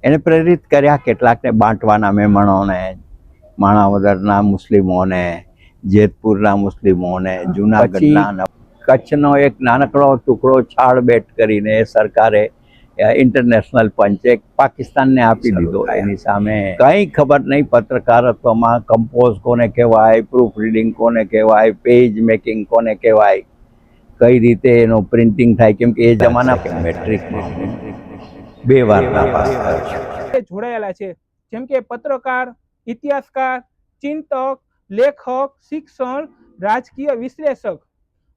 એને પ્રેરિત કર્યા કેટલાકને બાંટવાના મહેમાનોને, માણાવદરના મુસ્લિમોને, જેતપુરના મુસ્લિમોને, જૂનાગઢના, કચ્છનો એક નાનકડો ટુકડો છાળબેટ કરીને સરકારે ઇન્ટરનેશનલ પંચે પાકિસ્તાનને આપી દીધો. એની સામે કંઈ ખબર નહીં પત્રકારત્વમાં કમ્પોઝ કોને કહેવાય, પ્રૂફ રીડિંગ કોને કહેવાય, પેજ મેકિંગ કોને કહેવાય, કઈ રીતે એનું પ્રિન્ટિંગ થાય, કેમ કે એ જમાના મેટ્રિકમાં 2 વાર નાપાસ થયો છે. જોડાયેલા છે, જેમ કે પત્રકાર, ઇતિહાસકાર, ચિંતક, લેખક, શિક્ષણ, રાજકીય વિશ્લેષક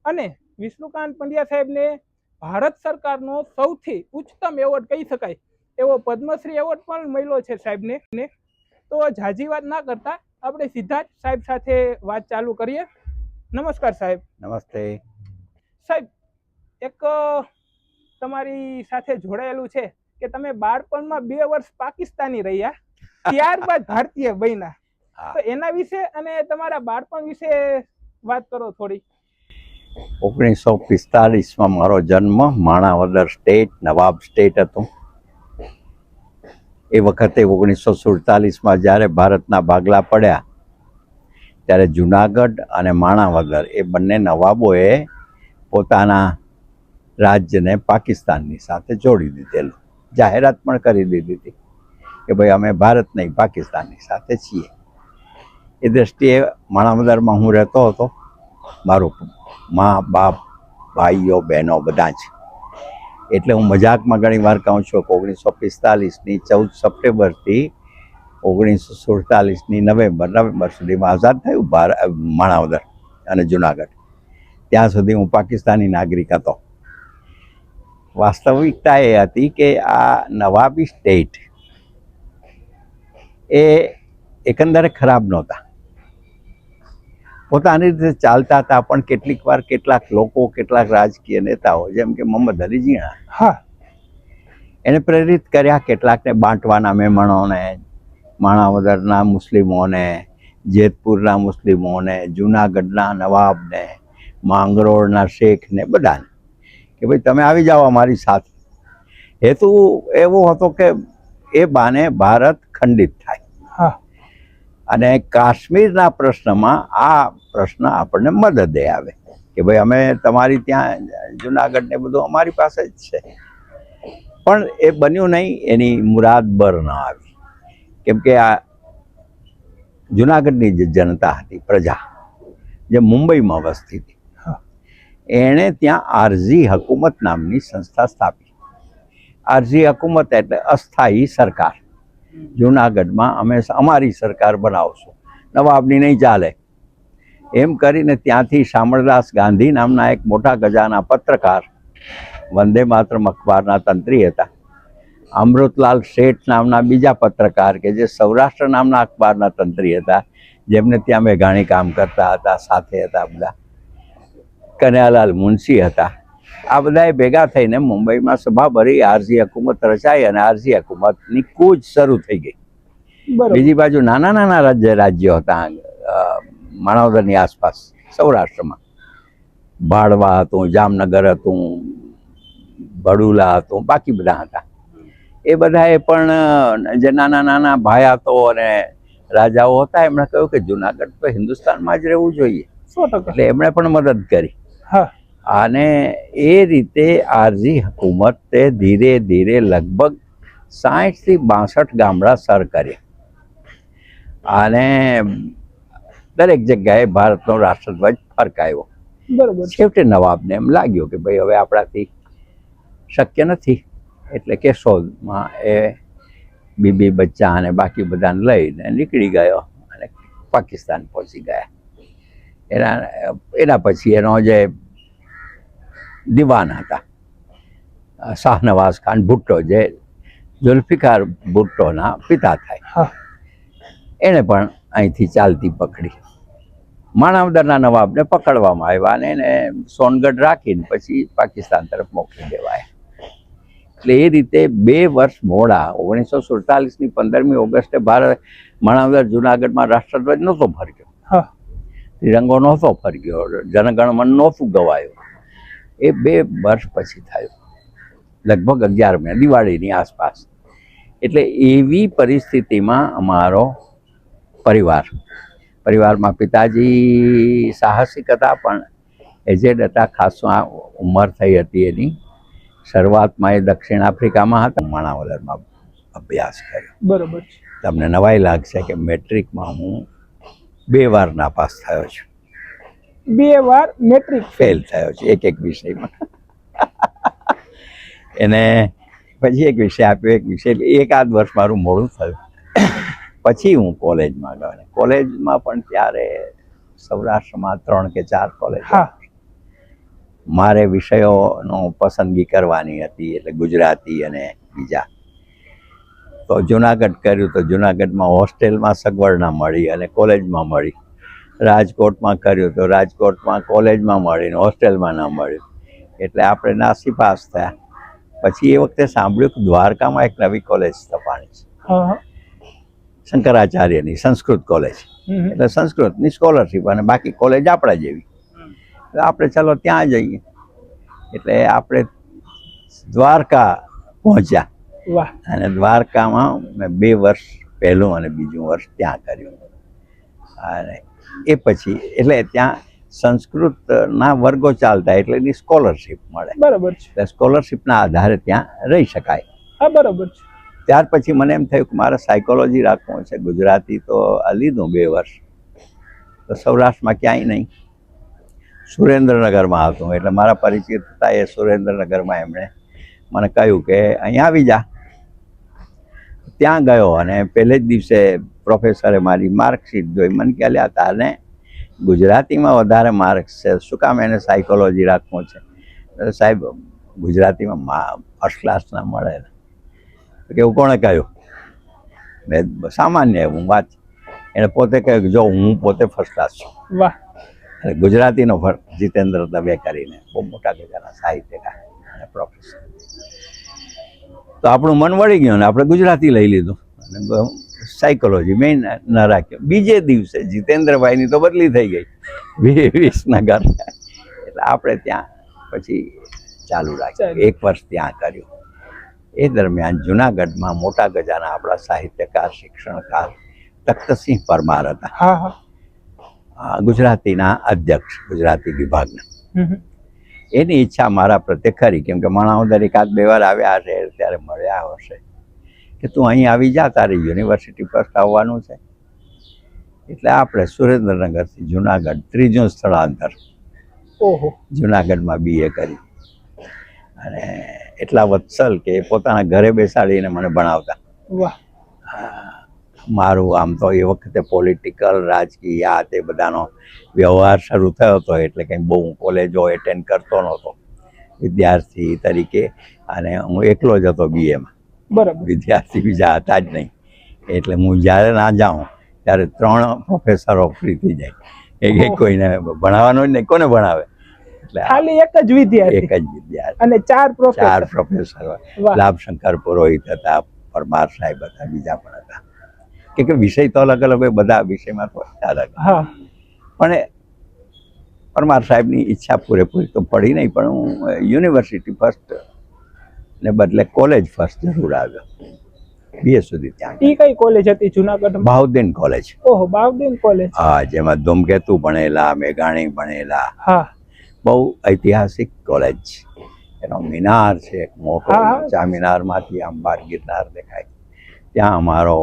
અને વિષ્ણુકાંત પંડ્યા સાહેબને ભારત સરકારનો સૌથી ઉચ્ચતમ એવોર્ડ કહી શકાય એવો પદ્મશ્રી એવોર્ડ પણ મળ્યો છે સાહેબને. તો ઝાઝી વાત ના કરતા આપણે સીધા જ સાહેબ સાથે વાત ચાલુ કરીએ. નમસ્કાર સાહેબ. નમસ્તે સાહેબ, એક તમારી સાથે જોડાયેલું છે કે તમે બાળપણમાં 2 વર્ષ પાકિસ્તાની રહ્યા, ત્યારબાદ ભારતીય બન્યા. તો એના વિશે અને તમારા બાળપણ વિશે વાત કરો થોડી. 1945માં મારો જન્મ માણાવદર સ્ટેટ, નવાબ સ્ટેટ હતો. એ વખતે 1947માં જ્યારે ભારતના ભાગલા પડ્યા ત્યારે જૂનાગઢ અને માણાવદર એ બંને નવાબોએ પોતાના રાજ્યને પાકિસ્તાનની સાથે જોડી દીધેલું. જાહેરાત પણ કરી દીધી હતી કે ભાઈ અમે ભારત નહીં પાકિસ્તાનની સાથે છીએ. એ દ્રષ્ટિએ માણાવદરમાં હું રહેતો હતો. મારું મા બાપ, ભાઈઓ બહેનો બધા જ. એટલે હું મજાકમાં ઘણી વાર કહું છું કે 1945ની 14 સપ્ટેમ્બરથી 1947ની નવેમ્બર સુધીમાં આઝાદ થયું માણાવદર અને જુનાગઢ. ત્યાં સુધી હું પાકિસ્તાની નાગરિક હતો. વાસ્તવિકતા એ હતી કે આ નવાબી સ્ટેટ એ એકંદરે ખરાબ નહોતા, પોતાની રીતે ચાલતા હતા. પણ કેટલીક વાર કેટલાક લોકો, કેટલાક રાજકીય નેતાઓ જેમ કે મોહમ્મદ અલી જીણા, એને પ્રેરિત કર્યા કેટલાકને બાંટવાના મહેમાનોને, માણાવદરના મુસ્લિમોને, જેતપુરના મુસ્લિમોને, જૂનાગઢના નવાબને, માંગરોળના શેખને, બધાને કે ભાઈ તમે આવી જાઓ અમારી સાથે. હેતુ એવો હતો કે એ બાને ભારત ખંડિત થાય અને કાશ્મીરના પ્રશ્નમાં આ પ્રશ્ન આપણને મદદે આવે કે ભાઈ અમે તમારી ત્યાં જુનાગઢ ને બધું અમારી પાસે જ છે. પણ એ બન્યું નહીં, એની મુરાદ બર ન આવી. કેમ કે આ જુનાગઢની જે જનતા હતી, પ્રજા જે મુંબઈમાં વસતી હતી, એણે ત્યાં આરઝી હકુમત નામની સંસ્થા સ્થાપી. આરઝી હકુમત એટલે અસ્થાયી સરકાર. જુનાગઢમાં અમે અમારી સરકાર બનાવશું, નવાબની નહીં ચાલે, એમ કરીને ત્યાંથી શામળદાસ ગાંધી નામના એક મોટા ગજાના પત્રકાર, વંદે માતરમ અખબારના તંત્રી હતા, અમૃતલાલ શેઠ નામના બીજા પત્રકાર કે જે સૌરાષ્ટ્ર નામના અખબારના તંત્રી હતા, જેમને ત્યાં મેઘાણી કામ કરતા હતા, સાથે હતા બધા, કનૈયાલાલ મુનશી હતા. આ બધાએ ભેગા થઈને મુંબઈમાં સભા ભરી, આરઝી હકુમત રચાઈ અને આરઝી હકુમતની કૂચ શરૂ થઈ ગઈ. બીજી બાજુ નાના નાના રાજ્યો હતા માણાવદરની આસપાસ સૌરાષ્ટ્રમાં. બાળવા હતું, જામનગર હતું, બડુલા હતું, બાકી બધા હતા. એ બધાએ પણ જે નાના નાના ભાયાતો અને રાજાઓ હતા એમણે કહ્યું કે જુનાગઢ તો હિન્દુસ્તાનમાં જ રહેવું જોઈએ. એટલે એમણે પણ મદદ કરી. અને એ રીતે આરઝી હકુમતે ધીરે ધીરે લગભગ 60 થી 62 ગામડા સર કર્યા અને દરેક જગ્યાએ ભારતનો રાષ્ટ્રધ્વજ ફરકાયો. છેવટે નવાબને એમ લાગ્યું કે ભાઈ હવે આપણાથી શક્ય નથી. એટલે કેશોદમાં એ બીબી બચ્ચા અને બાકી બધાને લઈને નીકળી ગયો અને પાકિસ્તાન પહોંચી ગયા. એના પછી એનો જે દિવાન હતા શાહનવાઝ ખાન ભુટ્ટો, જે ઝુલ્ફિકાર ભુટ્ટોના પિતા થાય, એણે પણ અહીંથી ચાલતી પકડી. માણાવદરના નવાબને પકડવામાં આવ્યા અને એને સોનગઢ રાખીને પછી પાકિસ્તાન તરફ મોકલી દેવાયા. એટલે એ રીતે 2 વર્ષ મોડા 1947ની 15મી ઓગસ્ટે ભારત માણાવદર જુનાગઢમાં રાષ્ટ્રધ્વજ નહોતો ફરક્યો, ત્રિરંગો નહોતો ફરક્યો, જનગણમન નહોતું ગવાયું. એ 2 વર્ષ પછી થયું, લગભગ 11 દિવાળીની આસપાસ. એટલે એવી પરિસ્થિતિમાં અમારો પરિવારમાં પિતાજી સાહસિક હતા, પણ એજેડ હતા. ખાસું આ ઉંમર થઈ હતી એની. શરૂઆતમાં એ દક્ષિણ આફ્રિકામાં હતા. માણાવદરમાં અભ્યાસ કર્યો. બરોબર છે. તમને નવાઈ લાગશે કે મેટ્રિકમાં હું 2 વાર નાપાસ થયો છું. 2 વાર મેટ્રિક ફેલ થયો છું એક વિષયમાં. એને પછી એક વિષય આપ્યો, એક વિષય એકાદ વર્ષ મારું મોડું થયું. પછી હું કોલેજમાં ગયો. કોલેજમાં પણ ત્યારે સૌરાષ્ટ્રમાં 3 કે 4 કોલેજ. હા. મારે વિષયોનો પસંદગી કરવાની હતી, એટલે ગુજરાતી અને બીજા. તો જુનાગઢ કર્યું, તો જુનાગઢમાં હોસ્ટેલમાં સગવડ ના મળી અને કોલેજમાં મળી. રાજકોટમાં કર્યું, તો રાજકોટમાં કોલેજમાં મળી ને હોસ્ટેલમાં ના મળ્યું. એટલે આપણે નાસીપાસ થયા. પછી એ વખતે સાંભળ્યું કે દ્વારકામાં એક નવી કોલેજ સ્થપાણી છે, હા, શંકરાચાર્યની સંસ્કૃત કોલેજ. એટલે સંસ્કૃતની સ્કોલરશીપ અને બાકી કોલેજ આપણા જેવી. એટલે આપણે ચાલો ત્યાં જઈએ. એટલે આપણે દ્વારકા પહોંચ્યા. વાહ. અને દ્વારકામાં મેં 2 વર્ષ પહેલું અને બીજું વર્ષ ત્યાં કર્યું. અને એ પછી એટલે ત્યાં સંસ્કૃતના વર્ગો ચાલતા, એટલે એની સ્કોલરશીપ મળે. બરોબર છે. એટલે સ્કોલરશીપના આધારે ત્યાં રહી શકાય. હા, બરોબર છે. ત્યાર પછી મને એમ થયું કે મારે સાયકોલોજી રાખવું છે. ગુજરાતી તો લીધું 2 વર્ષ, તો સૌરાષ્ટ્રમાં ક્યાંય નહીં. સુરેન્દ્રનગરમાં હતું, એટલે મારા પરિચિત હતા એ સુરેન્દ્રનગરમાં એમણે મને કહ્યું કે અહીં આવી જા. ત્યાં ગયો અને પહેલે જ દિવસે પ્રોફેસરે મારી માર્કશીટ જોઈ. મને કહે, લ્યા તારને ગુજરાતીમાં વધારે માર્ક્સ છે, શું કામ એને સાયકોલોજી રાખવું છે? સાહેબ ગુજરાતીમાં ફર્સ્ટ ક્લાસના મળે. કે એવું કોણે કહ્યું? મેં સામાન્ય હું વાત. એને પોતે કહ્યું કે જો હું પોતે ફર્સ્ટ ક્લાસ છું. વાહ. ગુજરાતીનો જીતેન્દ્ર દવે કરીને બહુ મોટા ગજાના સાહિત્યકાર અને પ્રોફેસર. તો આપણું મન વળી ગયું ને આપણે ગુજરાતી લઈ લીધું અને સાયકોલોજી મેં ન રાખ્યો. બીજે દિવસે જીતેન્દ્રભાઈની તો બદલી થઈ ગઈ 20 એટલે આપણે ત્યાં પછી ચાલુ રાખ્યું. 1 વર્ષ ત્યાં કર્યું. એ દરમિયાન જુનાગઢમાં મોટા ગજાના આપણા સાહિત્યકાર, શિક્ષણકાર તખ્તસિંહ પરમાર હતા. હા, હા. ગુજરાતીના અધ્યક્ષ, ગુજરાતી વિભાગના. એની ઈચ્છા મારા પ્રત્યે ખરી, કેમ કે માણાવદર 1-2 વાર આવ્યા હશે, ત્યારે મળ્યા હશે કે તું અહીં આવી જા, તારે યુનિવર્સિટી ફર્સ્ટ આવવાનું છે. એટલે આપણે સુરેન્દ્રનગરથી જુનાગઢ 3જું સ્થળાંતર. ઓહો. જુનાગઢમાં BA કરી. અને એટલા વત્સલ કે પોતાના ઘરે બેસાડીને મને ભણાવતા. વાહ. મારું આમ તો એ વખતે પોલિટિકલ, રાજકીય આ તે બધાનો વ્યવહાર શરૂ થયો હતો, એટલે કંઈ બહુ કોલેજો એટેન્ડ કરતો નહોતો વિદ્યાર્થી તરીકે. અને હું એકલો જ હતો BAમાં. બરાબર. વિદ્યાર્થી બીજા હતા જ નહીં. એટલે હું જ્યારે ના જાઉં ત્યારે 3 પ્રોફેસરો ફ્રી થઈ જાય. એક કોઈને ભણાવવાનો જ નહીં, કોને ભણાવે? એટલે ખાલી એક જ વિદ્યાર્થી અને 4 પ્રોફેસરો. લાભશંકર પુરોહિત હતા, પરમાર સાહેબ હતા, બીજા પણ હતા. કે વિષય તો અલગ અલગ હોય, બધા વિષયમાં તો અલગ. હા. પણ પરમાર સાહેબની ઈચ્છા પૂરેપૂરી તો પડી નહીં, પણ હું યુનિવર્સિટી ફર્સ્ટ ને બદલે કોલેજ ફર્સ્ટ જરૂર આવ્યો. BA સુધી ત્યાં. ઈ કઈ કોલેજ હતી જુનાગઢમાં? બાઉદ્દીન કોલેજ. ઓહો, બાઉદ્દીન કોલેજ. હા, જેમાં ધૂમકેતુ ભણેલા, મેઘાણી ભણેલા. હા. બહુ ઐતિહાસિક કોલેજ. એનો મિનાર છે એક મોટો. ચામિનારમાંથી આમ બહાર ગિરનાર દેખાય. ત્યાં અમારો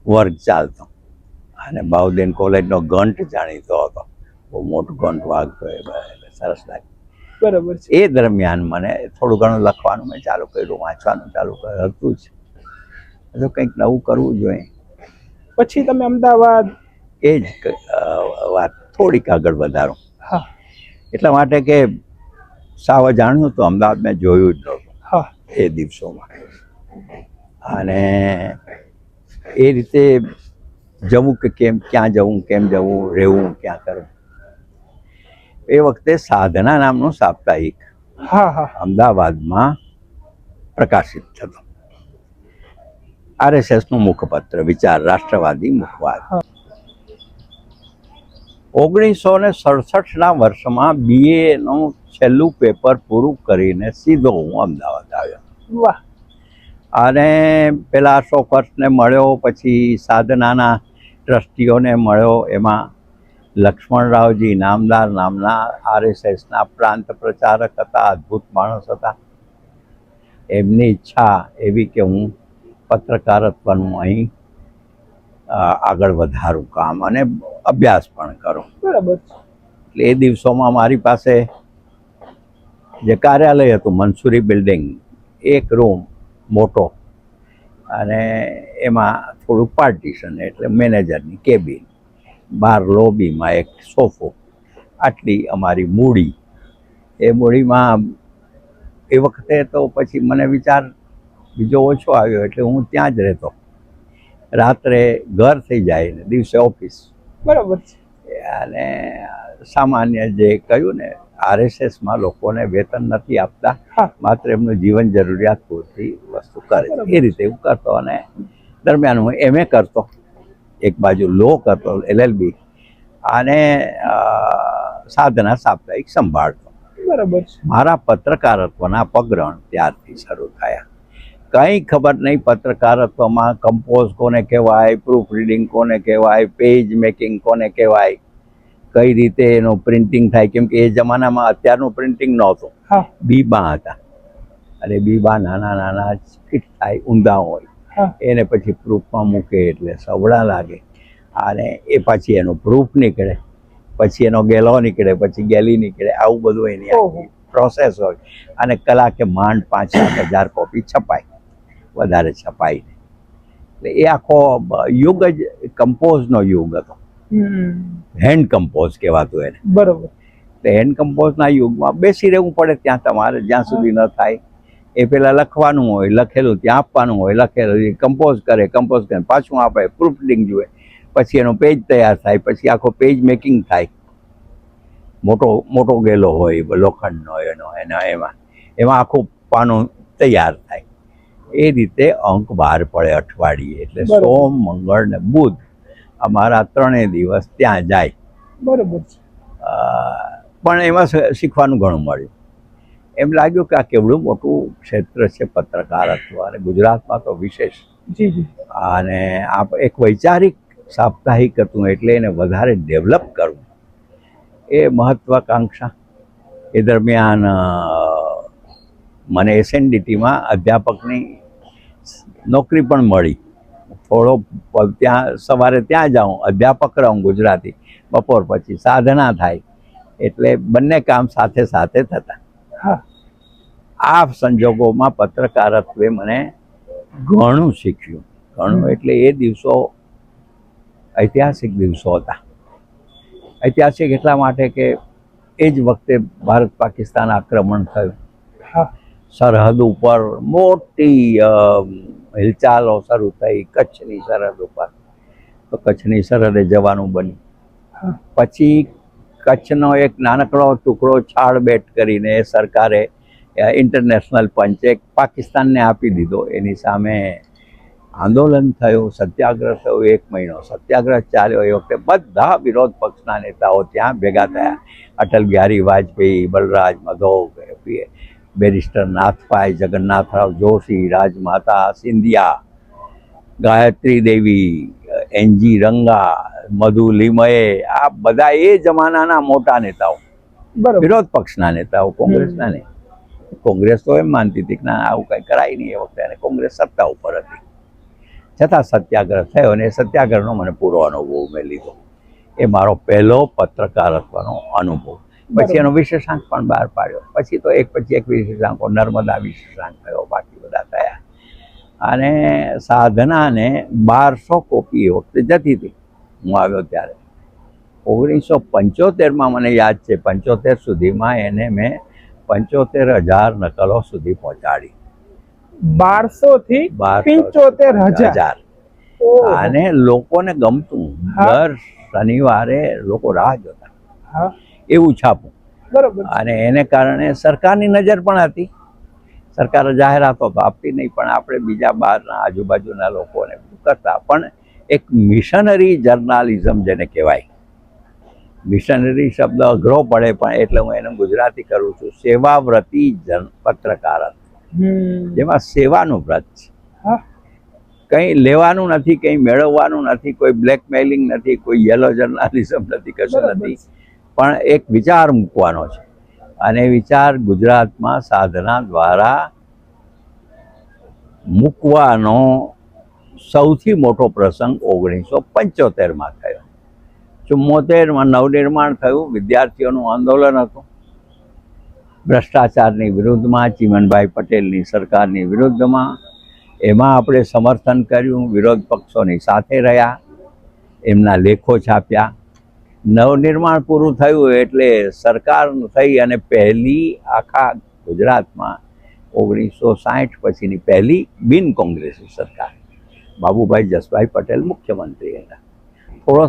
વર્ગ ચાલતો. અને બાઉદ્દીન કોલેજનો ઘંટ જાણીતો હતો, બહુ મોટું ઘંટ વાગતો, એ સરસ લાગે. બરાબર છે. એ દરમિયાન મને થોડું ઘણું લખવાનું મેં ચાલુ કર્યું, વાંચવાનું ચાલુ કર્યું હતું જ. તો કંઈક નવું કરવું જોઈએ. પછી તમે અમદાવાદ? એ જ વાત થોડીક આગળ વધારો. હા. એટલા માટે કે સાવ જાણ્યું તો અમદાવાદ મેં જોયું જ નહોતું. હા. એ દિવસોમાં. અને એ રીતે જવું કે કેમ, ક્યાં જવું, કેમ જવું, રહેવું ક્યાં કરવું. એ વખતે સાધના નામનું સાપ્તાહિક અમદાવાદમાં પ્રકાશિત થતો. RSSનું મુખપત્ર, વિચાર રાષ્ટ્રવાદી મુખવાદ. 1967ના વર્ષમાં BAનું છેલ્લું પેપર પૂરું કરીને સીધો હું અમદાવાદ આવ્યો. વાહ. અને પેલા શોકર્સને મળ્યો, પછી સાધનાના ટ્રસ્ટીઓને મળ્યો. એમાં લક્ષ્મણરાવજી નામદાર નામના RSSના પ્રાંત પ્રચારક હતા, અદ્ભુત માણસ હતા. એમની ઈચ્છા એવી કે હું પત્રકારત્વનું અહીં આગળ વધારું કામ અને અભ્યાસ પણ કરું. બરાબર છે. એટલે એ દિવસોમાં મારી પાસે જે કાર્યાલય હતું, મનસુરી બિલ્ડિંગ, એક રૂમ મોટો, અને એમાં થોડુંક પાર્ટીશન, એટલે મેનેજરની કેબિન, બહાર લોબીમાં એક સોફો, આટલી અમારી મૂડી. એ મૂડીમાં એ વખતે તો પછી મને વિચાર બીજો ઓછો આવ્યો, એટલે હું ત્યાં જ રહેતો. રાત્રે ઘર થઈ જાય ને દિવસે ઓફિસ. બરાબર છે. અને સામાન્ય જે કહ્યું ને, RSSમાં લોકોને વેતન નથી આપતા, હા. માત્ર એમનું જીવન જરૂરિયાત પૂરતી વસ્તુ કરે છે. એ રીતે હું કરતો. અને દરમિયાન હું MA કરતો, એક બાજુ લો કરતો, LLB, અને સાધના સાપ્તાહિક સંભાળતો. બરાબર છે. મારા પત્રકારત્વના પગરણ ત્યારથી શરૂ થયા. કંઈ ખબર નહીં પત્રકારત્વમાં કમ્પોઝ કોને કહેવાય, પ્રૂફ રીડિંગ કોને કહેવાય, પેજ મેકિંગ કોને કહેવાય, કઈ રીતે એનું પ્રિન્ટિંગ થાય. કેમ કે એ જમાનામાં અત્યારનું પ્રિન્ટિંગ નહોતું, હા. બીબા હતા. અને બીબા નાના નાના ફિટ થાય, ઊંધા હોય, હા. એને પછી પ્રૂફમાં મૂકે એટલે સવડા લાગે. અને એ પછી એનું પ્રૂફ નીકળે, પછી એનો ગેલો નીકળે, પછી ગેલી નીકળે. આવું બધું એની આખી પ્રોસેસ હોય. અને કલાકે માંડ 5-7 હજાર કોપી છપાય, વધારે છપાય. એટલે એ આખો યુગ જ કમ્પોઝનો યુગ હતો. હેન્ડ કમ્પોઝ કહેવાતું એને. બરોબર. એટલે હેન્ડ કમ્પોઝના યુગમાં બેસી રહેવું પડે ત્યાં તમારે, જ્યાં સુધી ન થાય. એ પેલા લખવાનું હોય, લખેલું ત્યાં આપવાનું હોય, લખેલું કમ્પોઝ કરે, પાછું આપે, પ્રૂફ રીડિંગ જુએ, પછી એનો પેજ તૈયાર થાય, પછી આખો પેજ મેકિંગ થાય. મોટો ગેલો હોય લોખંડનો એમાં આખું પાનું તૈયાર થાય. એ રીતે અંક બહાર પડે અઠવાડિયે. એટલે સોમ, મંગળ ને બુધ અમારા 3 દિવસ ત્યાં જાય. બરોબર છે. પણ એમાં શીખવાનું ઘણું મળ્યું. એમ લાગ્યું કે આ કેવડું મોટું ક્ષેત્ર છે પત્રકારત્વ, અને ગુજરાતમાં તો વિશેષ. જી જી. અને એક વૈચારિક સાપ્તાહિક હતું, એટલે એને વધારે ડેવલપ કરવું એ મહત્વાકાંક્ષા. એ દરમિયાન મને SNDTમાં અધ્યાપકની નોકરી પણ મળી. થોડો ત્યાં સવારે ત્યાં જાઉં, અધ્યાપક રહું ગુજરાતી, બપોર પછી સાધના થાય, એટલે બંને કામ સાથે સાથે થતા. હા. આ સંજોગોમાં પત્રકારત્વે મને ઘણું શીખ્યું. ઘણું એટલે એ દિવસો ઐતિહાસિક દિવસો હતા. ઐતિહાસિક એટલા માટે કે એ જ વખતે ભારત પાકિસ્તાન આક્રમણ થયું. હા. સરહદ ઉપર મોટી હિલચાલો શરૂ થઈ, કચ્છની સરહદ ઉપર. તો કચ્છની સરહદે જવાનું બન્યું. પછી કચ્છનો એક નાનકડો ટુકડો છાળબેટ કરીને સરકારે ઇન્ટરનેશનલ પંચે પાકિસ્તાનને આપી દીધો. એની સામે આંદોલન થયું, સત્યાગ્રહ થયો. 1 મહિનો સત્યાગ્રહ ચાલ્યો. એ વખતે બધા વિરોધ પક્ષના નેતાઓ ત્યાં ભેગા થયા. અટલ બિહારી વાજપેયી, બલરાજ માધવ, બેરિસ્ટર નાથભાઈ, જગન્નાથરાવ જોશી, રાજમાતા સિંધિયા, ગાયત્રી દેવી, NG રંગા, મધુ લીમયે, આ બધા એ જમાનાના મોટા નેતાઓ, વિરોધ પક્ષના નેતાઓ, કોંગ્રેસના નહીં. કોંગ્રેસ તો એમ માનતી હતી કે ના, આવું કંઈ કરાય નહીં. એ વખતે અને કોંગ્રેસ સત્તા ઉપર હતી. છતાં સત્યાગ્રહ થયો, અને એ સત્યાગ્રહનો મને પૂરો અનુભવ મેં લીધો. એ મારો પહેલો પત્રકારત્વનો અનુભવ. પછી એનો વિશેષાંક પણ બહાર પાડ્યો. પછી તો એક પછી એક વિશેષાંકો, નર્મદા વિશેષાંક થયો, બાકી બધા થયા. અને સાધનાને 1200 કોપી એ વખતે જતી હતી હું આવ્યો ત્યારે. 1975માં મને યાદ છે, 75 સુધીમાં એને મેં 75,000 નકલો સુધી પહોંચાડી. 1200 થી 75,000. અને લોકોને ગમતું. દર શનિવારે લોકો રાહ જોતા એવું છાપું. બરોબર. અને એને કારણે સરકારની નજર પણ હતી. સરકાર જાહેરાતો તો આપતી નહીં, પણ આપણે બીજા બહારના આજુબાજુના લોકોને કરતા. પણ એક મિશનરી જર્નાલિઝમ જેને કહેવાય, મિશનરી શબ્દ અઘરો પડે, પણ એટલે હું એને ગુજરાતી કરું છું, સેવાવ્રતી પત્રકારત્વ, જેમાં સેવાનું વ્રત છે. હા. કંઈ લેવાનું નથી, કંઈ મેળવવાનું નથી, કોઈ બ્લેકમેલિંગ નથી, કોઈ યલો જર્નાલિઝમ નથી, કશું બરાબર. નથી, પણ એક વિચાર મૂકવાનો છે. અને વિચાર ગુજરાતમાં સાધના દ્વારા મૂકવાનો સૌથી મોટો પ્રસંગ 1975માં થયો. 74માં નવનિર્માણ થયું, વિદ્યાર્થીઓનું આંદોલન હતું, ભ્રષ્ટાચારની વિરુદ્ધમાં, ચીમનભાઈ પટેલની સરકારની વિરુદ્ધમાં. એમાં આપણે સમર્થન કર્યું, વિરોધ પક્ષોની સાથે રહ્યા, એમના લેખો છાપ્યા. નવનિર્માણ પૂરું થયું એટલે સરકાર થઈ અને પહેલી આખા ગુજરાતમાં 1960 પછીની પહેલી બિન કોંગ્રેસી સરકાર. બાબુભાઈ જસભાઈ પટેલ મુખ્યમંત્રી હતા. થોડો